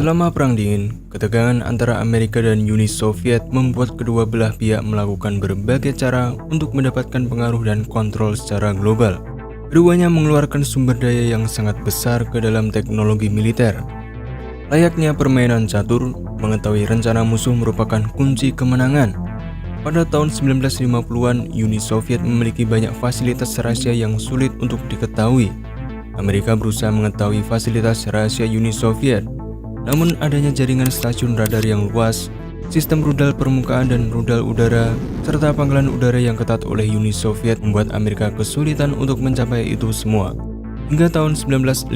Selama Perang Dingin, ketegangan antara Amerika dan Uni Soviet membuat kedua belah pihak melakukan berbagai cara untuk mendapatkan pengaruh dan kontrol secara global. Keduanya mengeluarkan sumber daya yang sangat besar ke dalam teknologi militer. Layaknya permainan catur, mengetahui rencana musuh merupakan kunci kemenangan. Pada tahun 1950-an, Uni Soviet memiliki banyak fasilitas rahasia yang sulit untuk diketahui. Amerika berusaha mengetahui fasilitas rahasia Uni Soviet. Namun adanya jaringan stasiun radar yang luas, sistem rudal permukaan dan rudal udara, serta pangkalan udara yang ketat oleh Uni Soviet membuat Amerika kesulitan untuk mencapai itu semua. Hingga tahun 1956,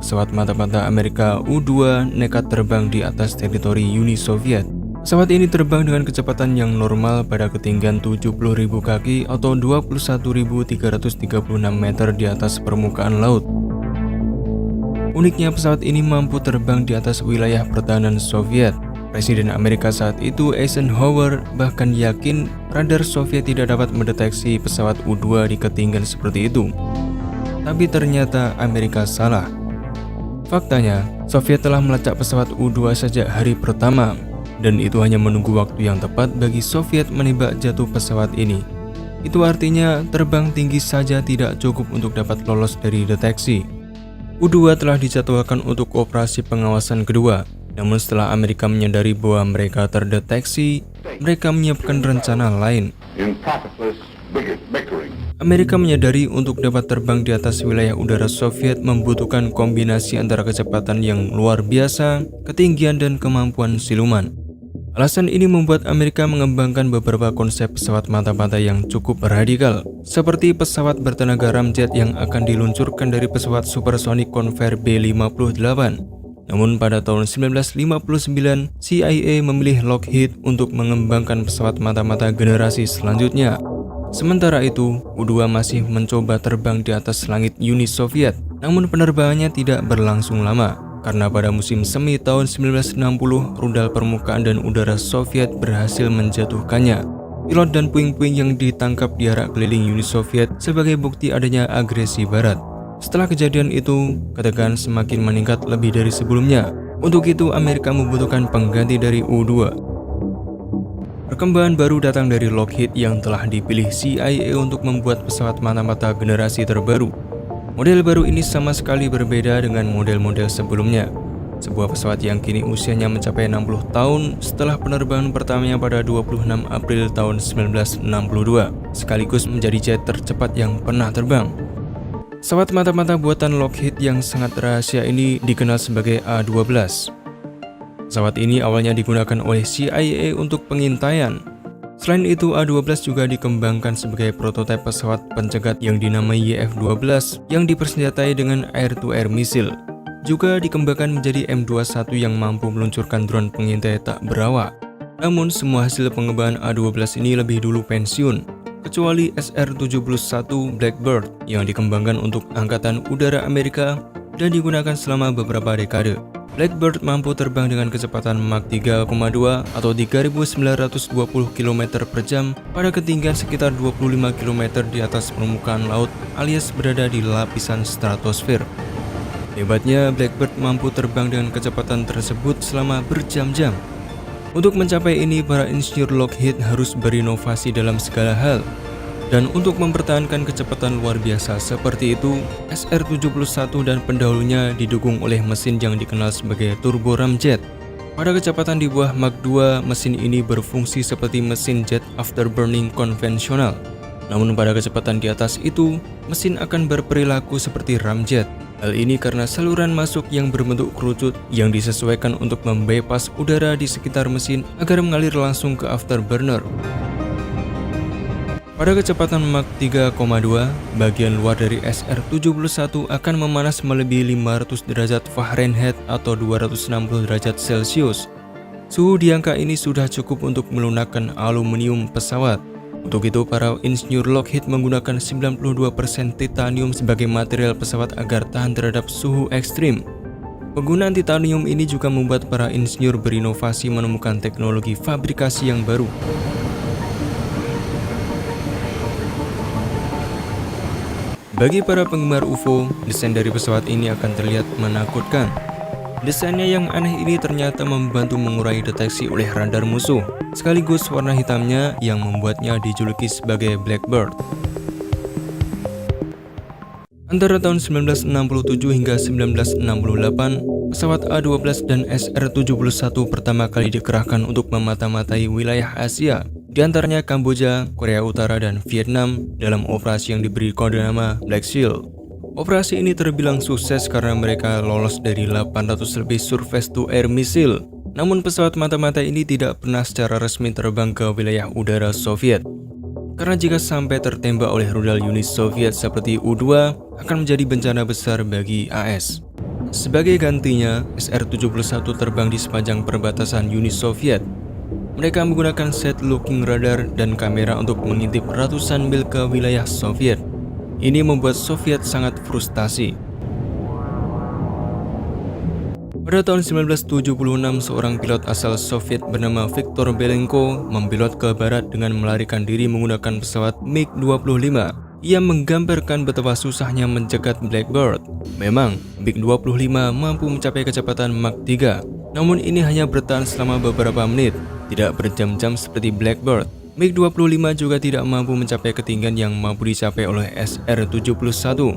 pesawat mata-mata Amerika U-2 nekat terbang di atas teritori Uni Soviet. Pesawat ini terbang dengan kecepatan yang normal pada ketinggian 70.000 kaki atau 21.336 meter di atas permukaan laut. Uniknya pesawat ini mampu terbang di atas wilayah pertahanan Soviet. Presiden Amerika saat itu Eisenhower bahkan yakin radar Soviet tidak dapat mendeteksi pesawat U-2 di ketinggian seperti itu. Tapi ternyata Amerika salah. Faktanya, Soviet telah melacak pesawat U-2 sejak hari pertama, dan itu hanya menunggu waktu yang tepat bagi Soviet menembak jatuh pesawat ini. Itu artinya terbang tinggi saja tidak cukup untuk dapat lolos dari deteksi. U-2 telah dijadwalkan untuk operasi pengawasan kedua, namun setelah Amerika menyadari bahwa mereka terdeteksi, mereka menyiapkan rencana lain. Amerika menyadari untuk dapat terbang di atas wilayah udara Soviet membutuhkan kombinasi antara kecepatan yang luar biasa, ketinggian, dan kemampuan siluman. Alasan ini membuat Amerika mengembangkan beberapa konsep pesawat mata-mata yang cukup radikal, seperti pesawat bertenaga ramjet yang akan diluncurkan dari pesawat supersonik Convair B-58. Namun pada tahun 1959, CIA memilih Lockheed untuk mengembangkan pesawat mata-mata generasi selanjutnya. Sementara itu, U-2 masih mencoba terbang di atas langit Uni Soviet, namun penerbangannya tidak berlangsung lama. Karena pada musim semi tahun 1960, rudal permukaan dan udara Soviet berhasil menjatuhkannya. Pilot dan puing-puing yang ditangkap diarak keliling Uni Soviet sebagai bukti adanya agresi Barat. Setelah kejadian itu, ketegangan semakin meningkat lebih dari sebelumnya. Untuk itu, Amerika membutuhkan pengganti dari U-2. Perkembangan baru datang dari Lockheed yang telah dipilih CIA untuk membuat pesawat mata-mata generasi terbaru. Model baru ini sama sekali berbeda dengan model-model sebelumnya. Sebuah pesawat yang kini usianya mencapai 60 tahun setelah penerbangan pertamanya pada 26 April tahun 1962, sekaligus menjadi jet tercepat yang pernah terbang. Pesawat mata-mata buatan Lockheed yang sangat rahasia ini dikenal sebagai A-12. Pesawat ini awalnya digunakan oleh CIA untuk pengintaian. Selain itu, A-12 juga dikembangkan sebagai prototipe pesawat pencegat yang dinamai YF-12 yang dipersenjatai dengan air-to-air missile. Juga dikembangkan menjadi M21 yang mampu meluncurkan drone pengintai tak berawak. Namun, semua hasil pengembangan A-12 ini lebih dulu pensiun, kecuali SR-71 Blackbird yang dikembangkan untuk Angkatan Udara Amerika dan digunakan selama beberapa dekade. Blackbird mampu terbang dengan kecepatan Mach 3,2 atau 3.920 km per jam pada ketinggian sekitar 25 km di atas permukaan laut alias berada di lapisan stratosfer. Hebatnya, Blackbird mampu terbang dengan kecepatan tersebut selama berjam-jam. Untuk mencapai ini, para insinyur Lockheed harus berinovasi dalam segala hal. Dan untuk mempertahankan kecepatan luar biasa seperti itu, SR-71 dan pendahulunya didukung oleh mesin yang dikenal sebagai turbo ramjet. Pada kecepatan di bawah Mach 2, mesin ini berfungsi seperti mesin jet afterburning konvensional. Namun pada kecepatan di atas itu, mesin akan berperilaku seperti ramjet. Hal ini karena saluran masuk yang berbentuk kerucut yang disesuaikan untuk membypass udara di sekitar mesin agar mengalir langsung ke afterburner. Pada kecepatan Mach 3,2, bagian luar dari SR-71 akan memanas melebihi 500 derajat Fahrenheit atau 260 derajat Celcius. Suhu di angka ini sudah cukup untuk melunakkan aluminium pesawat. Untuk itu, para insinyur Lockheed menggunakan 92% titanium sebagai material pesawat agar tahan terhadap suhu ekstrim. Penggunaan titanium ini juga membuat para insinyur berinovasi menemukan teknologi fabrikasi yang baru. Bagi para penggemar UFO, desain dari pesawat ini akan terlihat menakutkan. Desainnya yang aneh ini ternyata membantu mengurai deteksi oleh radar musuh, sekaligus warna hitamnya yang membuatnya dijuluki sebagai Blackbird. Antara tahun 1967 hingga 1968, pesawat A-12 dan SR-71 pertama kali dikerahkan untuk memata-matai wilayah Asia, di antaranya Kamboja, Korea Utara, dan Vietnam dalam operasi yang diberi kode nama Black Shield. Operasi ini terbilang sukses karena mereka lolos dari 800 lebih surface-to-air missile. Namun pesawat mata-mata ini tidak pernah secara resmi terbang ke wilayah udara Soviet. Karena jika sampai tertembak oleh rudal Uni Soviet seperti U-2 akan menjadi bencana besar bagi AS. Sebagai gantinya, SR-71 terbang di sepanjang perbatasan Uni Soviet. Mereka menggunakan set-looking radar dan kamera untuk mengintip ratusan mil ke wilayah Soviet. Ini membuat Soviet sangat frustasi. Pada tahun 1976, seorang pilot asal Soviet bernama Viktor Belenko membelot ke barat dengan melarikan diri menggunakan pesawat MiG-25. Ia menggambarkan betapa susahnya mencegat Blackbird. Memang, MiG-25 mampu mencapai kecepatan Mach 3, namun ini hanya bertahan selama beberapa menit, tidak berjam-jam seperti Blackbird. MiG-25 juga tidak mampu mencapai ketinggian yang mampu dicapai oleh SR-71.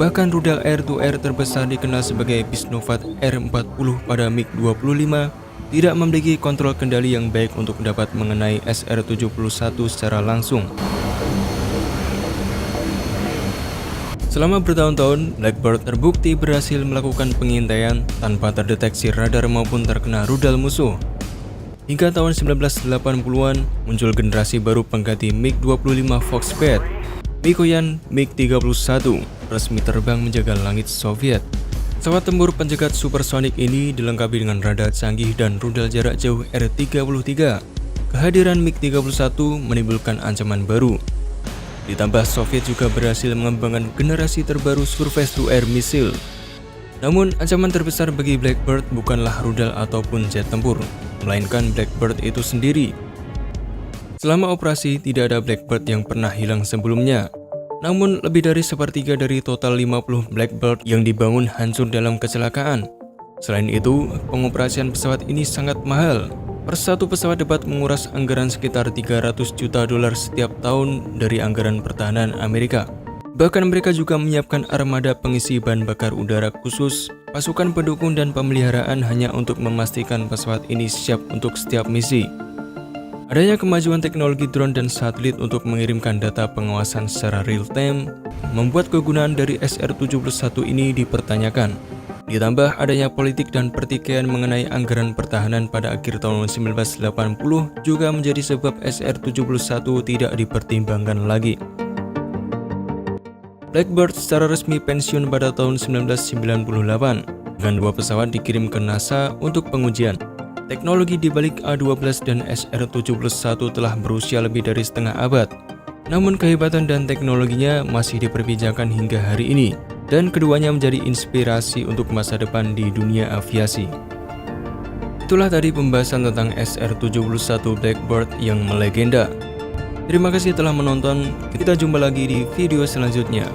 Bahkan rudal air-to-air terbesar dikenal sebagai Bisnovat R-40 pada MiG-25 tidak memiliki kontrol kendali yang baik untuk dapat mengenai SR-71 secara langsung. Selama bertahun-tahun, Blackbird terbukti berhasil melakukan pengintaian tanpa terdeteksi radar maupun terkena rudal musuh. Hingga tahun 1980-an, muncul generasi baru pengganti MiG-25 Foxbat. Mikoyan MiG-31 resmi terbang menjaga langit Soviet. Pesawat tempur pencegat supersonik ini dilengkapi dengan radar canggih dan rudal jarak jauh R-33. Kehadiran MiG-31 menimbulkan ancaman baru. Ditambah Soviet juga berhasil mengembangkan generasi terbaru surface-to-air missile. Namun, ancaman terbesar bagi Blackbird bukanlah rudal ataupun jet tempur, melainkan Blackbird itu sendiri. Selama operasi, tidak ada Blackbird yang pernah hilang sebelumnya. Namun, lebih dari sepertiga dari total 50 Blackbird yang dibangun hancur dalam kecelakaan. Selain itu, pengoperasian pesawat ini sangat mahal. Per satu pesawat dapat menguras anggaran sekitar 300 juta dolar setiap tahun dari anggaran pertahanan Amerika. Bahkan mereka juga menyiapkan armada pengisi bahan bakar udara khusus, pasukan pendukung dan pemeliharaan hanya untuk memastikan pesawat ini siap untuk setiap misi. Adanya kemajuan teknologi drone dan satelit untuk mengirimkan data pengawasan secara real-time membuat kegunaan dari SR-71 ini dipertanyakan. Ditambah adanya politik dan pertikaian mengenai anggaran pertahanan pada akhir tahun 1980 juga menjadi sebab SR-71 tidak dipertimbangkan lagi. Blackbird secara resmi pensiun pada tahun 1998 dengan 2 pesawat dikirim ke NASA untuk pengujian. Teknologi di balik A-12 dan SR-71 telah berusia lebih dari setengah abad. Namun kehebatan dan teknologinya masih diperbincangkan hingga hari ini, dan keduanya menjadi inspirasi untuk masa depan di dunia aviasi. Itulah tadi pembahasan tentang SR-71 Blackbird yang melegenda. Terima kasih telah menonton, kita jumpa lagi di video selanjutnya.